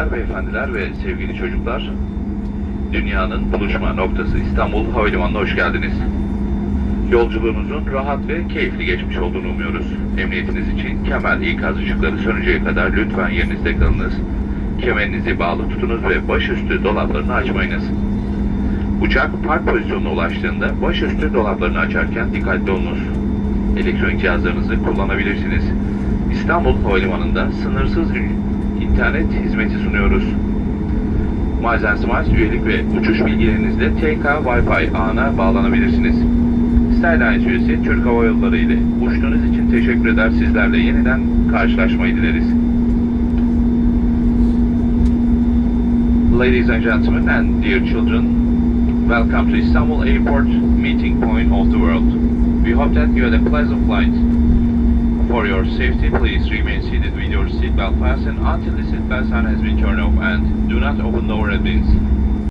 hanımefendiler, beyefendiler ve sevgili çocuklar, dünyanın buluşma noktası İstanbul Havalimanı'na hoş geldiniz. Yolculuğunuzun rahat ve keyifli geçmiş olduğunu umuyoruz. Emniyetiniz için kemer ikaz ışıkları sönünceye kadar lütfen yerinizde kalınız. Kemerinizi bağlı tutunuz ve başüstü dolaplarını açmayınız. Uçak park pozisyonuna ulaştığında başüstü dolaplarını açarken dikkatli olunuz. Elektronik cihazlarınızı kullanabilirsiniz. İstanbul Havalimanı'nda sınırsız internet hizmeti sunuyoruz. Miles & Smiles üyelik ve uçuş bilgilerinizle TK Wi-Fi ağına bağlanabilirsiniz. Airline üyesi Türk Hava Yolları ile uçtuğunuz için teşekkür eder. Sizlerle yeniden karşılaşmayı dileriz. Ladies and gentlemen and dear children, welcome to Istanbul Airport, meeting point of the world. We hope that you had a pleasant flight. For your safety, please remain seated with your seatbelt fastened until the seatbelt sign has been turned off and do not open the overhead bins.